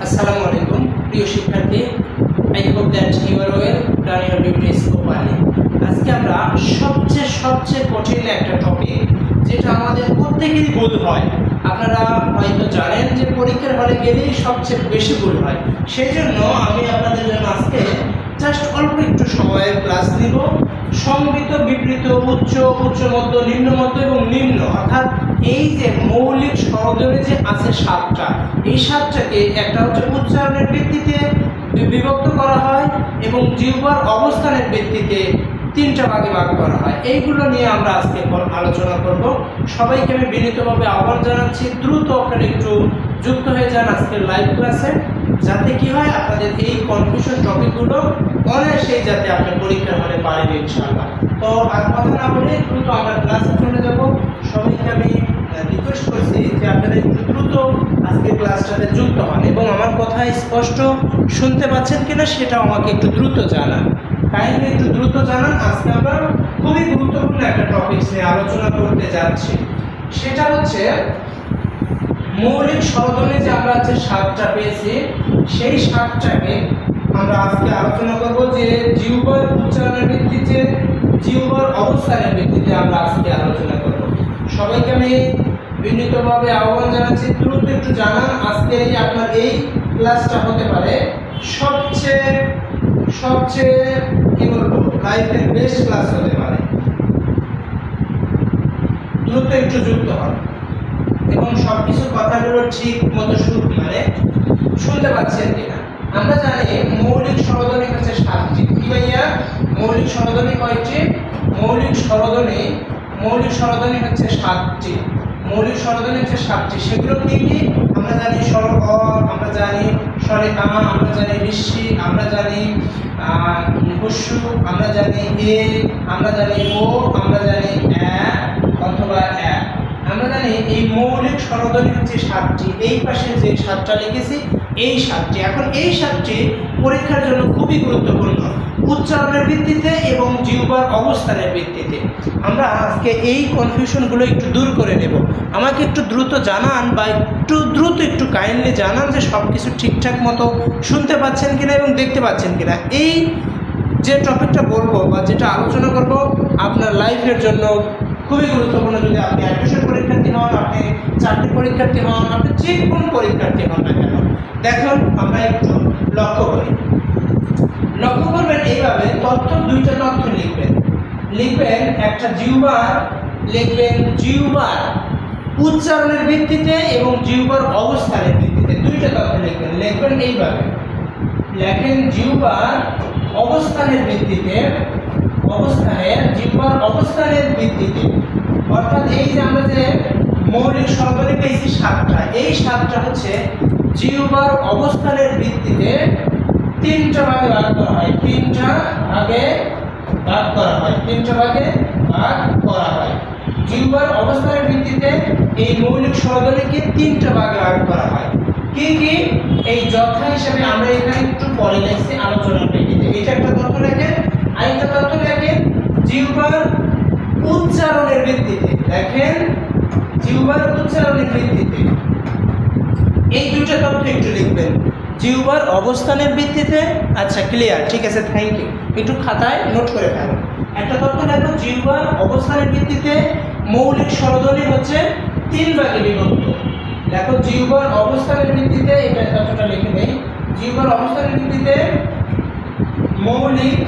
Assalamu alaikum, প্রিয় শিক্ষার্থী। I hope that you are well, done your duties properly. আজকে আমরা সবচেয়ে কঠিন একটা টপিক, যেটা আমাদের প্রত্যেকেরই ভুল হয়। আপনারা হয়তো জানেন যে পরীক্ষার হলে গেলেই সবচেয়ে বেশি ভুল হয়। সেই জন্য আমি আপনাদের জন্য আজকে জাস্ট অল্প একটু সময়ের ক্লাস নিব। সমৃদ্ধ, বিবৃত, উচ্চ মধ্য, নিম্ন মধ্য এবং নিম্ন, অর্থাৎ এই যে মৌলিক স্বরধ্বনি যে আছে সাতটা, এই সাতটাকে একটা হচ্ছে উচ্চারণের ভিত্তিতে বিভক্ত করা হয় এবং জিহ্বার অবস্থানের ভিত্তিতে তিনটা ভাগে ভাগ করা হয়। এইগুলো নিয়ে আমরা আজকে আলোচনা করব। সবাইকে আমি বিনীতভাবে আহ্বান জানাচ্ছি, দ্রুত আপনারা একটু যুক্ত হয়ে যান আজকের লাইভ ক্লাসে, যাতে কি হয় আপনাদের এই কনফিউশন টপিকগুলো অনায়াসেই যাতে আপনি পরীক্ষার হলে পারেন ইনশাআল্লাহ। তো আর কথা না বলে দ্রুত আমরা ক্লাসে চলে যাব। সবাইকে আমি রিকোয়েস্ট করছি যে আপনারা একটু দ্রুত আজকে ক্লাসটাতে যুক্ত হন এবং আমার কথা স্পষ্ট শুনতে পাচ্ছেন কিনা সেটাও আমাকে একটু দ্রুত জানান। কাইন্ডলি একটু দ্রুত জানান। আজকে আমরা খুবই গুরুত্বপূর্ণ একটা টপিক নিয়ে আলোচনা করতে যাচ্ছি, সেটা হচ্ছে মৌলিক স্বরধ্বনি যে আমরা হচ্ছে সাতটা পেয়েছি, সেই সাতটাকে আমরা আজকে আলোচনা করব যে জিহ্বার উচ্চারণের ভিত্তিতে, জিহ্বার অবস্থানের ভিত্তিতে আমরা আজকে আলোচনা করব। সবাইকে আমি বিনীতভাবে আহ্বান জানাচ্ছি, দ্রুত একটু জানান। আজকে আপনার এই ক্লাসটা হতে পারে সবচেয়ে কি বলবো, লাইফের বেস্ট ক্লাস হতে পারে। দ্রুত একটু যুক্ত হন এবং সবকিছু কথাগুলো ঠিক মতো শুনতে পাচ্ছেন কিনা। আমরা জানি মৌলিক স্বরধ্বনি হচ্ছে সাতটি। কি ভাইয়া, মৌলিক স্বরধ্বনি কয়টি? মৌলিক স্বরধ্বনি হচ্ছে সাতটি। মৌলিক স্বরধ্বনি হচ্ছে সাতটি। সেগুলো কি কি? আমরা জানি স্বর অ, আমরা জানি স্বরে আ, আমরা জানি ঋষি, আমরা জানি হুস্যু, আমরা জানি এ, আমরা জানি ও, আমরা জানি অ্যা অথবা অ্যা। আমরা জানি এই মৌলিক স্বরধ্বনি হচ্ছে সাতটি। এই পাশে যে সাতটা লিখেছি এই সাতটি। এখন এই সাতটি পরীক্ষার জন্য খুবই গুরুত্বপূর্ণ, উচ্চারণের ভিত্তিতে এবং জিহ্বার অবস্থানের ভিত্তিতে। আমরা আজকে এই কনফিউশনগুলো একটু দূর করে নেব। আমাকে একটু দ্রুত জানান বা একটু কাইন্ডলি জানান যে সব কিছু ঠিকঠাক মতো শুনতে পাচ্ছেন কিনা এবং দেখতে পাচ্ছেন কিনা। এই যে টপিকটা বলবো বা যেটা আলোচনা করব আপনার লাইফের জন্য খুবই গুরুত্বপূর্ণ। যদি আপনি অ্যাডমিশন পরীক্ষার্থী হন, আপনি চাকরি পরীক্ষার্থী হন, আপনি যে কোনো পরীক্ষার্থী হন না কেন, দেখুন আমরা একটু লক্ষ্য করবেন এইভাবে। দুইটা তথ্য লিখবেন একটা জিহ্বার, লিখবেন জিহ্বার উচ্চারণের ভিত্তিতে এবং জিহ্বার অবস্থানের ভিত্তিতে দুইটা তথ্য লিখবেন এইভাবে। লেখেন জিহ্বার অবস্থানের ভিত্তিতে, জিহ্বার অবস্থানের ভিত্তিতে, অর্থাৎ এই যে আমরা যে মৌলিক স্বরধ্বনি পেয়েছি সাতটা, এই সাতটা হচ্ছে জিহ্বার অবস্থানের ভিত্তিতে তিনটা ভাগে ভাগ করা হয়। তিনটা ভাগে ভাগ করা হয়। জিহ্বার অবস্থানের ভিত্তিতে এই মৌলিক স্বরধ্বনিকে তিনটা ভাগে ভাগ করা হয়। কি কি? এই যথা হিসেবে আমরা এখানে একটু পরে লিখছি আলোচনার ভিত্তিতে। এটা একটা তথ্য লেখেন। আরেকটা তথ্য লেখেন জিহ্বার উচ্চারণের ভিত্তিতে। দেখেন জিহ্বার উচ্চারণের ভিত্তিতে এই দুইটা তথ্য একটু লিখবেন। জিহ্বার অবস্থানের ভিত্তিতে, আচ্ছা ক্লিয়ার, ঠিক আছে, থ্যাংক ইউ। একটু খাতায় নোট করে ফেলুন। একটা তথ্য দেখো, জিহ্বার অবস্থানের ভিত্তিতে মৌলিক স্বরধ্বনি হচ্ছে তিন ভাগে বিভক্ত। দেখো জিহ্বার অবস্থানের ভিত্তিতে, এটা তথ্যটা লিখে নেই। জিহ্বার অবস্থানের ভিত্তিতে মৌলিক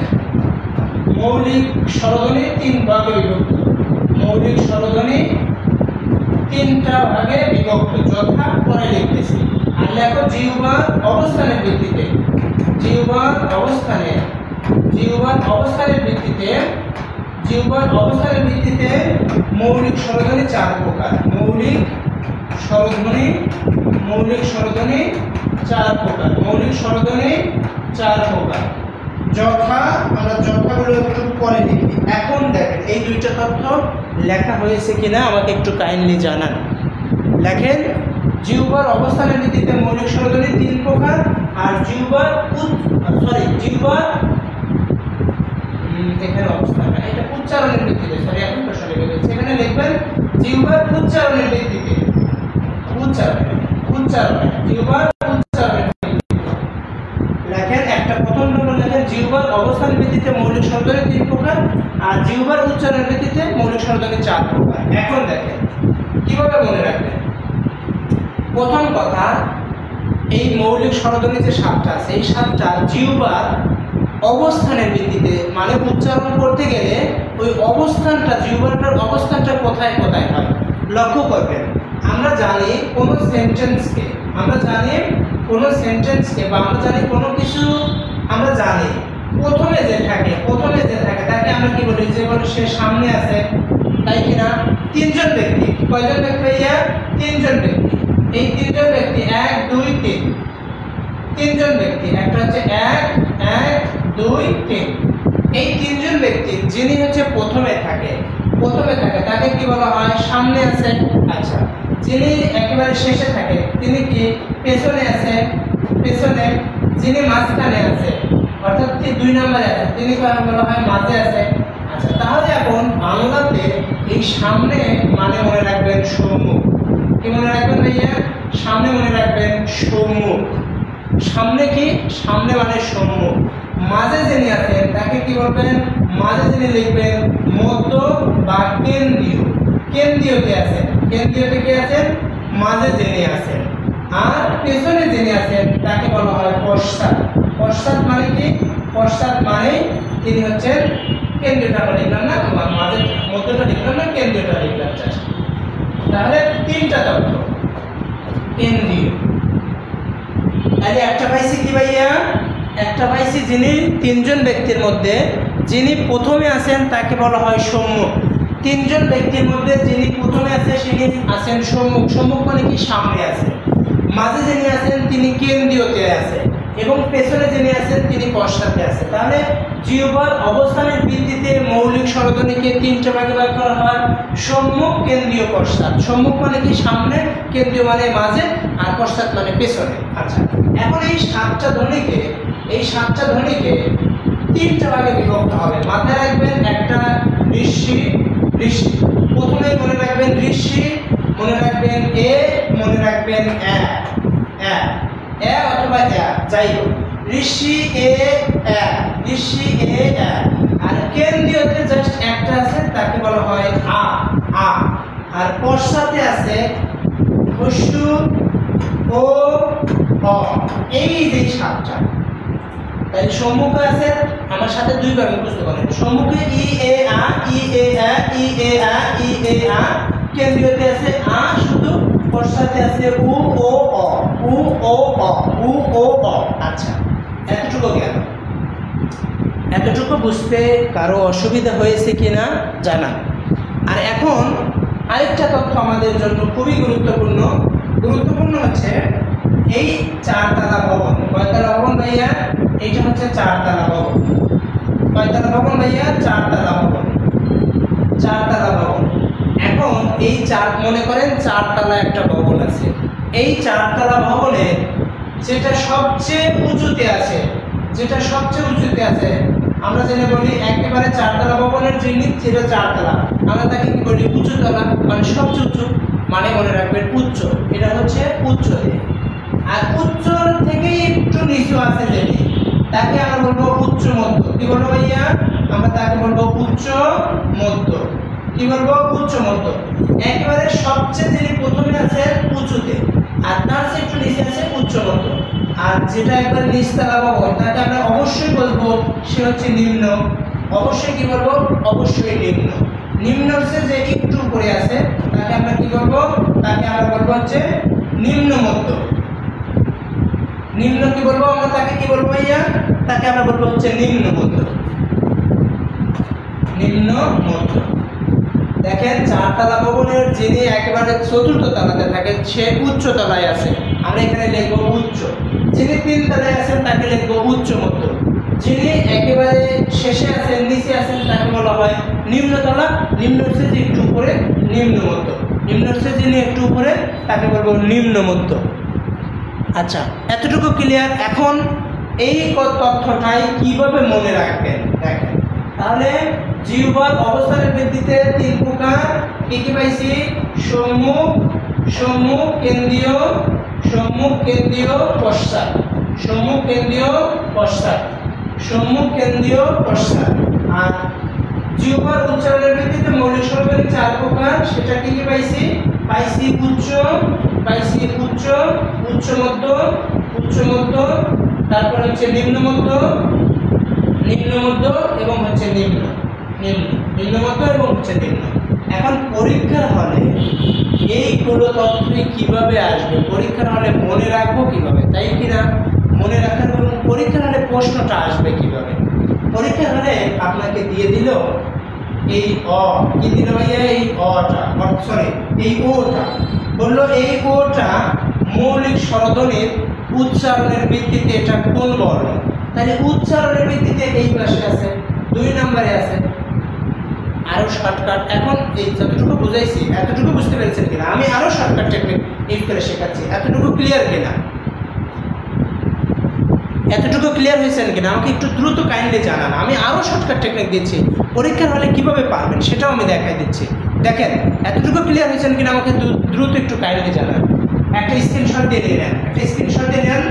স্বরধ্বনি তিন ভাগে বিভক্ত। মৌলিক স্বরধ্বনি তিনটা ভাগে বিভক্ত, যথা পরে লিখতেছি। আর লেখো জিহ্বার অবস্থানের ভিত্তিতে, জিহ্বার অবস্থানের ভিত্তিতে মৌলিক স্বরধ্বনি চার প্রকার। মৌলিক স্বরধ্বনি চার প্রকার। যথা, আমরা যথাগুলো একটু পরে লিখি। এখন দেখেন এই দুইটা তথ্য লেখা হয়েছে কিনা আমাকে একটু কাইন্ডলি জানান। লেখেন জিহ্বার অবস্থানের ভিত্তিতে মৌলিক স্বরধ্বনি তিন প্রকার, আর এখানে অবস্থান, এটা উচ্চারণের ভিত্তিতে, এখন প্রশ্ন লিখে দিচ্ছি। এখানে লিখবেন জিহ্বার উচ্চারণের ভিত্তিতে, জিহ্বার উচ্চারণের ভিত্তিতে মৌলিক স্বরধ্বনি 3 প্রকার, আর জিহ্বার উচ্চারণের ভিত্তিতে মৌলিক স্বরধ্বনি 4 প্রকার। এখন দেখেন কিভাবে মনে রাখবেন। প্রথম কথা, এই মৌলিক স্বরধ্বনি যে 7টা আছে, এই 7টা জিহ্বার অবস্থানের ভিত্তিতে, মানে উচ্চারণ করতে গেলে ওই অবস্থানটা, জিহ্বাটার অবস্থানটা কোথায় কোথায় হয় লক্ষ্য করবেন। আমরা জানি কোনো সেন্টেন্সকে বা আমরা জানি কোনো কিছু, আমরা জানি প্রথমে যে থাকে তাকে আমরা কি বলি, যে বলে সে সামনে আছে, তাই কিনা? 3জন ব্যক্তি, কয়জন ব্যক্তি ভাইয়া? 3জন ব্যক্তি। এই 3জন ব্যক্তি 1 2 3, 3জন ব্যক্তি, একটা হচ্ছে 1 1 2 3। এই 3জন ব্যক্তি যিনি হচ্ছে প্রথমে থাকে তাকে কি বলা হয়? সামনে আছে। আচ্ছা, যিনি একেবারে শেষে থাকে তিনি কি? পেছনে আছে, পেছনে। যিনি মাঝখানে আছে অর্থাৎ 2 নম্বরে আছে তিনি বলা হয় মাঝে আছে। আচ্ছা, তাহলে এখন বাংলাতে এই সামনে মানে মনে রাখবেন সম্মুখ। কি মনে রাখবেন ভাইয়া? সামনে মনে রাখবেন সম্মুখ। সামনে কি? সামনে মানে সম্মুখ। মাঝে যিনি আছেন তাকে কি বলবেন? মাঝে যিনি লিখবেন মধ্য বা কেন্দ্রীয়। কেন্দ্রীয়তে আছেন, কেন্দ্রীয়তে কি আছেন? মাঝে যিনি আছেন। আর পেছনে যিনি আছেন তাকে বলা হয় পশ্চাৎ। পশ্চাৎ মানে কি? পশ্চাৎ মানে তিনি হচ্ছেন, কেন্দ্রীয়টা লিখলাম না, মাঝে মধ্যটা লিখলাম না, কেন্দ্রীয়টা লিখলাম। তাহলে 3টা তথ্য কেন্দ্রীয়। তাহলে একটা পাইছি কি ভাইয়া? একটা পাইছি যিনি 3জন ব্যক্তির মধ্যে যিনি প্রথমে আছেন তাকে বলা হয় সম্মুখ। 3জন ব্যক্তির মধ্যে যিনি প্রথমে আছে তিনি আছেন সম্মুখ। সম্মুখ মানে কি? সামনে আছে। মাঝে যিনি আছেন তিনি কেন্দ্রীয়তে আছে, এবং পেছনে যিনি আছেন তিনি পশ্চাতে আছে। তাহলে জিহ্বার অবস্থানের ভিত্তিতে মৌলিক স্বরধ্বনিকে 3টা ভাগে ভাগ করা হয়: সম্মুখ, কেন্দ্রীয়, পশ্চাৎ। সম্মুখ মানে কি? সামনে, কেন্দ্রীয় মানে মাঝে, আর পশ্চাৎ মানে পেছনে। আচ্ছা, এখন এই 7টা ধ্বনিকে 3টা ভাগে বিভক্ত হবে। মাথায় রাখবেন, একটা ঋষি, প্রথমে মনে রাখবেন ঋষি, মনে রাখবেন এ, মনে রাখবেন এ অথবা যাই হোক, ঋষি এ, ঋষি এ। আর কেন্দ্রীয়তে জাস্ট একটা আছে তাকে বলা হয় আ। আর পশ্চাতে আছে হস্যু ও অ। এই যে 7টা, তাই সম্মুখে আছে আমার সাথে 2 বার মুখস্থ করেন। সম্মুখে ই এ আ, ই এ আ, ই এ আ, ই এ আ। কেন্দ্রীয়তে আছে আ শুধু, পশ্চাতে আছে উ ও অ, উ ও অ, উ ও অ। আচ্ছা, এতটুকু জ্ঞান। এতটুকু বুঝতে কারো অসুবিধা হয়েছে কিনা জানা। আর এখন আরেকটা তথ্য আমাদের জন্য খুবই গুরুত্বপূর্ণ হচ্ছে এই 4তলা ভবন। কয়তলা ভবন ভাইয়া? এইটা হচ্ছে 4তলা ভবন। কয়তলা ভবন ভাইয়া? 4তলা ভবন। 4তলা ভবন। এখন এই মনে করেন 4তলা একটা ভবন আছে। এই 4তলা ভবনে যেটা সবচেয়ে উঁচুতে আছে, আমরা জেনে বলি একেবারে 4তলা ভবনের যিনি, যেটা 4তলা, আমরা তাকে কি বলি? উঁচুতলা, মানে সবচেয়ে উঁচু, মানে মনে রাখবেন উচ্চ। এটা হচ্ছে উচ্চ। আর উচ্চ থেকে একটু নিচু আছে যেটি, তাকে আমরা বলবো উচ্চ মধ্য। কি বলবো ভাইয়া? আমরা তাকে বলবো উচ্চ মধ্য। কি বলবো? উচ্চ মধ্য। একেবারে সবচেয়ে যিনি প্রথমে আছে উঁচুতে, আর তার চেয়ে একটু নিচে আছে উচ্চ মধ্য। আর যেটা একবার নিচতলা ভবন তাকে আমরা অবশ্যই বলবো সে হচ্ছে নিম্ন। অবশ্যই কি বলবো? অবশ্যই নিম্ন। নিম্ন হচ্ছে যে একটু উপরে আছে, তাকে আমরা কি বলবো? তাকে আমরা বলবো হচ্ছে নিম্ন মধ্য। নিম্ন কি বলবো আমরা? তাকে কি বলবো ভাইয়া? তাকে আমরা বলবো হচ্ছে নিম্ন মধ্য। নিম্ন মধ্য। দেখেন 4তলা ভবনের যিনি একেবারে 4র্থ তলাতে থাকে সে উচ্চ তলায় আছে, আমরা এখানে লিখবো উচ্চ। যিনি 3 তলায় আছেন তাকে লিখবো উচ্চ মধ্য। যিনি একেবারে শেষে আছেন, নিচে আছেন, তাকে বলা হয় নিম্নতলা। নিম্ন হচ্ছে যে একটু উপরে, নিম্ন মধ্য। নিম্ন হচ্ছে যিনি একটু উপরে, তাকে বলবো নিম্ন মধ্য। আচ্ছা, এতটুকু ক্লিয়ার। এখন এই তথ্যটাই কিভাবে মনে রাখবেন দেখেন। তাহলে জিহ্বার অবস্থানের ভিত্তিতে 3 প্রকার কি কি পাইছি? সম্মুখ, কেন্দ্রীয়, পশ্চাৎ। সম্মুখ, কেন্দ্রীয়, পশ্চাৎ। সম্মুখ কেন্দ্রীয় পশ্চাৎ। আর জিহ্বার উচ্চারণের ভিত্তিতে মৌলিক স্বরধ্বনি 4 প্রকার, সেটা কি কি পাইছি? পাইছি উচ্চ, উচ্চ মধ্য, তারপর হচ্ছে নিম্ন মধ্য এবং হচ্ছে নিম্ন মধ্য এবং হচ্ছে নিম্ন। এখন পরীক্ষার হলে এইগুলো তথ্যই কিভাবে আসবে, পরীক্ষার হলে মনে রাখবো কিভাবে, তাই কিনা? মনে রাখার এবং পরীক্ষার হলে প্রশ্নটা আসবে কিভাবে? পরীক্ষার হলে আপনাকে দিয়ে দিল এই কি দিল ভাইয়া? এই এই ওটা বললো এই ওটা মৌলিক স্বরধ্বনির উচ্চারণের ভিত্তিতে এটা কোন বর্ণ, তাহলে উচ্চারণের ভিত্তিতে এই পাশে আছে, 2 নম্বরে আছে। আরো শর্টকাট, এখন এই যতটুকু বুঝাইছি এতটুকু বুঝতে পেরেছেন কিনা? আমি আরো শর্টকাট টেকনিক ইউজ করে শেখাচ্ছি, এতটুকু ক্লিয়ার কিনা? এতটুকু ক্লিয়ার হয়েছেন কিনা আমাকে একটু দ্রুত কাইন্ডলি জানান। আমি আরো শর্টকাট টেকনিক দিচ্ছি, পরীক্ষার হলে কিভাবে পারবেন সেটাও আমি দেখাই দিচ্ছি। দেখেন এতটুকু ক্লিয়ার হয়েছেন কিনা আমাকে দ্রুত একটু কাইন্ডলি জানান। একটা স্ক্রিনশট দিয়ে নেন,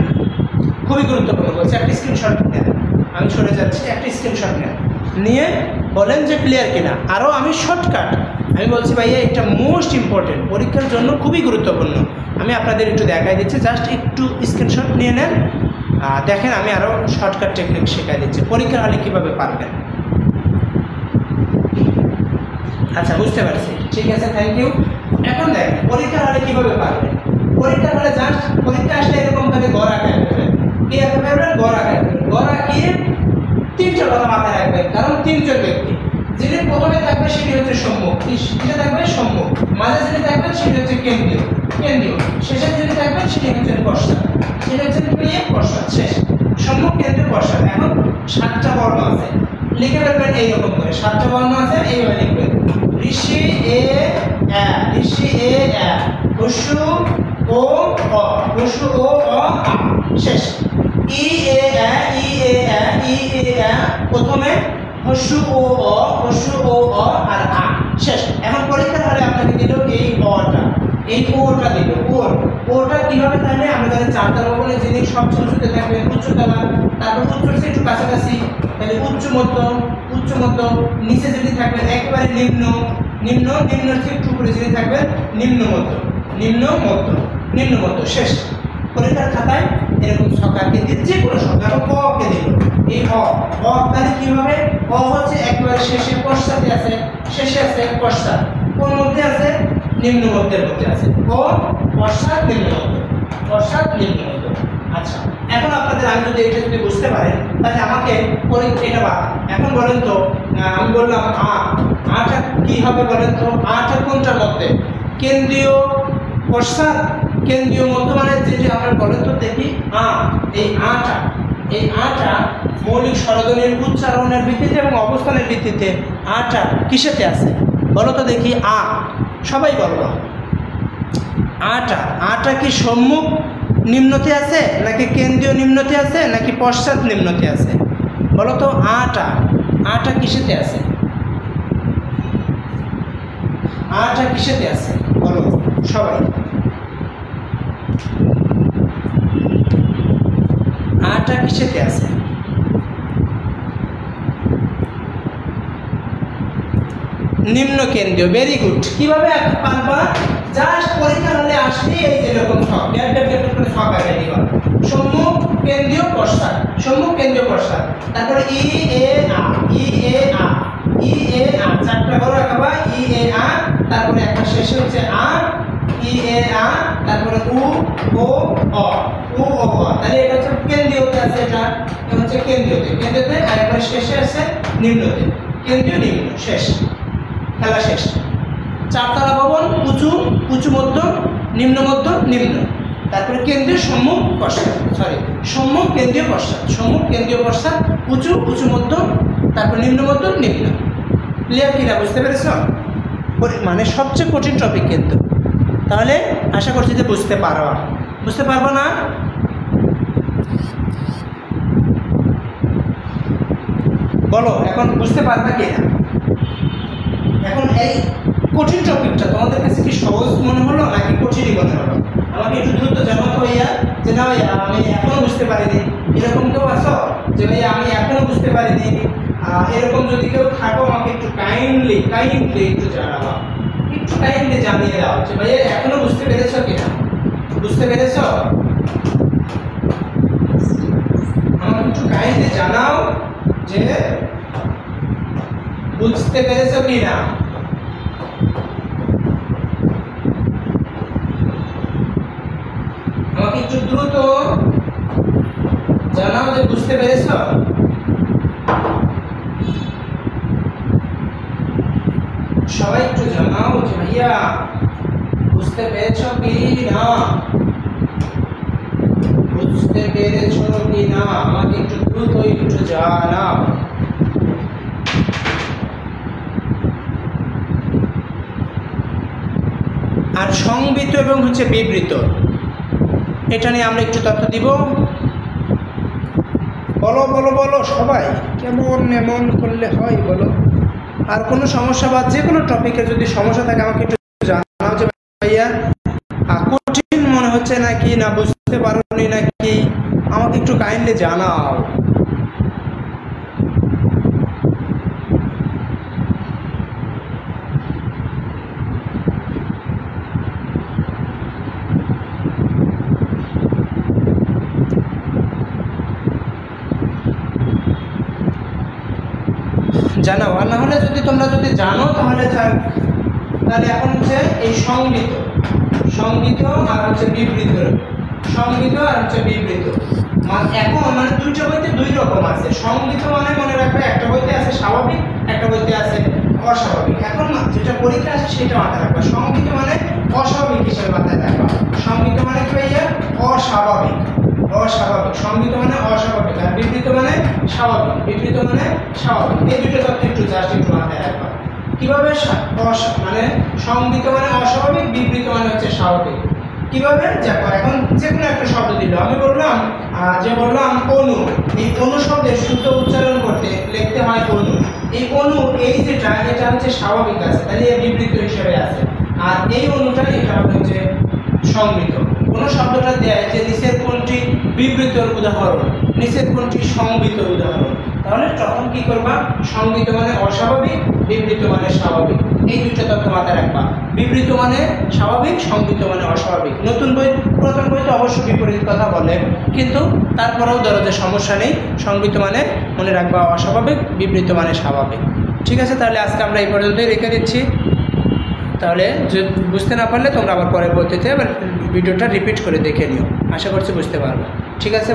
খুবই গুরুত্বপূর্ণ বলছে, একটা স্ক্রিনশট নেন। আমি সরে যাচ্ছি, একটা স্ক্রিনশট নেন, নিয়ে বলেন যে ক্লিয়ার কিনা। আরও আমি শর্টকাট আমি বলছি ভাইয়া এটা মোস্ট ইম্পর্টেন্ট, পরীক্ষার জন্য খুবই গুরুত্বপূর্ণ। আমি আপনাদের একটু দেখাই দিচ্ছি, জাস্ট একটু স্ক্রিনশট নিয়ে নেন। দেখেন আমি আরও শর্টকাট টেকনিক শেখাই দিচ্ছি, পরীক্ষার হলে কীভাবে পারবেন। আচ্ছা বুঝতে পারছি, ঠিক আছে, থ্যাংক ইউ। এখন দেখেন পরীক্ষার হলে কীভাবে পারবেন। পরীক্ষার হলে জাস্ট পরীক্ষা আসলে এরকম ভাবে গড় আঁকায় ফেলবেন। কি আঁকা ফেলবেন? গড় আঁকায় ফেলবেন। গড় আঁকিয়ে 3টা কথা মাথায় রাখবেন, কারণ 3জন ব্যক্তি। যিনি প্রথমে থাকবে সেটি হচ্ছে সম্মুখ, সেটা থাকবে সম্মুখ, মাঝে যিনি থাকবেন সেটি হচ্ছে কেন্দ্রীয়, শেষে যিনি থাকবেন সেটি হচ্ছে পশ্চাৎ, সেটা হচ্ছে পশ্চাৎ শেষ, সম্মুখ কেন্দ্রীয় পশ্চাৎ। এখন 7টা বর্ণ আছে, লিখে ফেলবেন এইরকম করে। 7টা বর্ণ আছে, এইভাবে লিখবেন। ঋষি এ হস্যু ও অ, শেষ। ই এ প্রথমে হস্যু ও অ আর আ শেষ। এখন পরীক্ষার হলে আপনাকে দিল এই ওটা দিল। ওটা কিভাবে তাহলে আমরা জানি 4 তলা বলে যিনি সবচেয়ে উঁচুতে থাকবেন উচ্চতলা, তারপর উচ্চের চেয়ে একটু কাছাকাছি, তাহলে উচ্চ মধ্য, নিচে যিনি থাকবেন একেবারে নিম্ন চেয়ে একটু উপরে যিনি থাকবেন নিম্ন মধ্য শেষ। পরীক্ষার খাতায় এরকম সকালকে দিচ্ছে, কোনো সকাল কে দিল এই তাহলে কি হবে? হচ্ছে একবারে শেষে পশ্চাতে আছে, পশ্চাৎ, কোন মধ্যে আছে? নিম্ন মধ্যের মধ্যে আছে। পশ্চাৎ নিম্ন মধ্য। আচ্ছা এখন আপনাদের আমি যদি এটা যদি বুঝতে পারেন তাহলে আমাকে এটা বা এখন বলেন তো, আমি বললাম আটা কি হবে বলেন তো? আটা কোনটার মধ্যে? কেন্দ্রীয় পশ্চাৎ, কেন্দ্রীয় মধ্য মানে যেটি আমরা বলেন তো দেখি। এই আটা মৌলিক স্বরধ্বনির উচ্চারণের ভিত্তিতে এবং অবস্থানের ভিত্তিতে আটা কিসেতে আছে বলো তো দেখি? সবাই বলবো। আটা কি সম্মুখ নিম্নতে আছে, নাকি কেন্দ্রীয় নিম্নতে আছে, নাকি পশ্চাৎ নিম্নতে আছে বলো তো? আটা কিসেতে আছে? আটা কিসেতে আছে বলো সবাই? আটা কিসেতে আছে? নিম্ন কেন্দ্রীয়। Very good. কিভাবে পারবা? জাস্ট পরীক্ষা হলে আসলে এই যেরকম ছক সম্মুখ কেন্দ্রীয় পশ্চাৎ, তারপরে ই এ আ 4টা বড় রাখবা। ই এ আ, তারপরে একটা শেষে হচ্ছে ই এ আ, তারপরে ও অ, তাহলে এটা হচ্ছে কেন্দ্রীয়তে আছে, এটা হচ্ছে কেন্দ্রীয়তে, আর একবার শেষে আছে নিম্নতে, কেন্দ্রীয় নিম্ন শেষ, খেলা শেষ। 4 তলা ভবন, উঁচু মধ্য, নিম্ন, তারপরে কেন্দ্রীয় সম্মুখ কেন্দ্রীয় পশ্চাৎ, উঁচু মধ্য, তারপর নিম্ন। ক্লিয়ার কিনা? বুঝতে পেরেছ? মানে সবচেয়ে কঠিন টপিক কিন্তু। তাহলে আশা করছি যে বুঝতে পারবো না? বলো এখন বুঝতে পারবে কি না? এখন এই কঠিন টপিকটা তোমাদের কাছে কি সহজ মনে হলো নাকি কঠিনই মনে হলো? আমাকে একটু দ্রুত জানাও তো ভাইয়া, যে না ভাইয়া আমি এখনো বুঝতে পারিনি। এরকম কেউ আছো যে ভাইয়া আমি এখনো বুঝতে পারিনি? এরকম যদি কেউ থাকো আমাকে একটু কাইন্ডলি একটু জানাও, একটু কাইন্ডলি জানিয়ে দাও যে ভাইয়া এখনো বুঝতে পেরেছো কিনা, বুঝতে পেরেছো? আমাকে একটু কাইন্ডলি জানাও যে বুঝতে পেরেছো কিনা। আমাকে একটু দ্রুত জানাও যে বুঝতে পেরেছো। সবাই একটু জানাও যে ভাইয়া বুঝতে পেরেছো কি না, বুঝতে পেরেছো কি না, আমাকে একটু দ্রুত একটু জানাও। আর সংবিত এবং হচ্ছে বিবৃত, এটা নিয়ে আমরা একটু তথ্য দিব। বলো বলো বলো সবাই, কেমন এমন করলে হয় বলো। আর কোনো সমস্যা বা যে কোনো টপিকে যদি সমস্যা থাকে আমাকে একটু জানাও যে ভাইয়া কঠিন মনে হচ্ছে নাকি, না বুঝতে পারোনি নাকি, আমাকে একটু কাইন্ডলি জানাও। জানাও, আর না হলে যদি তোমরা যদি জানো তাহলে তাহলে এখন হচ্ছে এই সংগীত আর হচ্ছে বিবৃত, সংগীত আর হচ্ছে বিবৃত এখন মানে দুইটা বইতে দুই রকম আছে। সংগীত মানে মনে রাখবে একটা বইতে আছে স্বাভাবিক, একটা বইতে আছে অস্বাভাবিক। এখন যেটা পরীক্ষা আছে সেটা মাথায় রাখবা। সংগীত মানে অস্বাভাবিক হিসেবে মাথায় রাখবা। সংগীত মানে কি ভাইয়া? অস্বাভাবিক, অস্বাভাবিক। সংগীত মানে অস্বাভাবিক, আর বিবৃত মানে স্বাভাবিক, বিবৃত মানে স্বাভাবিক। এই দুটো তথ্য একটু জাস্ট একটু মাথায় রাখবা। কিভাবে মানে সংগীত মানে অস্বাভাবিক, বিবৃত মানে হচ্ছে স্বাভাবিক। কিভাবে? দেখো এখন যে কোনো একটা শব্দ দিল, আমি বললাম অনু, এই অনু শব্দের শুদ্ধ উচ্চারণ করতে লিখতে হয় অনু। এই অনু এই যেটা এটা হচ্ছে স্বাভাবিক আছে, তাহলে বিবৃত হিসেবে আছে। আর এই অনুটা এটা হচ্ছে সংগীত। কোন শব্দটা দেয় যে নিষেধ কোনটি বিবৃতর উদাহরণ, নিষেধ কোনটি সংগীতের উদাহরণ, তাহলে তখন কি করবা? সংগীত মানে অস্বাভাবিক, বিবৃত মানে স্বাভাবিক। এই দুইটা তথ্য মাথায় রাখবা। বিবৃত মানে স্বাভাবিক, সংগীত মানে অস্বাভাবিক। নতুন বই পুরাতন বইতে অবশ্য বিপরীত কথা বলে, কিন্তু তারপরেও ধরো যে সমস্যা নেই। সংগীত মানে মনে রাখবা অস্বাভাবিক, বিবৃত মানে স্বাভাবিক। ঠিক আছে, তাহলে আজকে আমরা এই পর্যন্তই রেখে দিচ্ছি। তাহলে বুঝতে না পারলে তোমরা আবার পরে পরবর্তীতে আবার ভিডিওটা রিপিট করে দেখে নিও, আশা করছি বুঝতে পারবে। ঠিক আছে।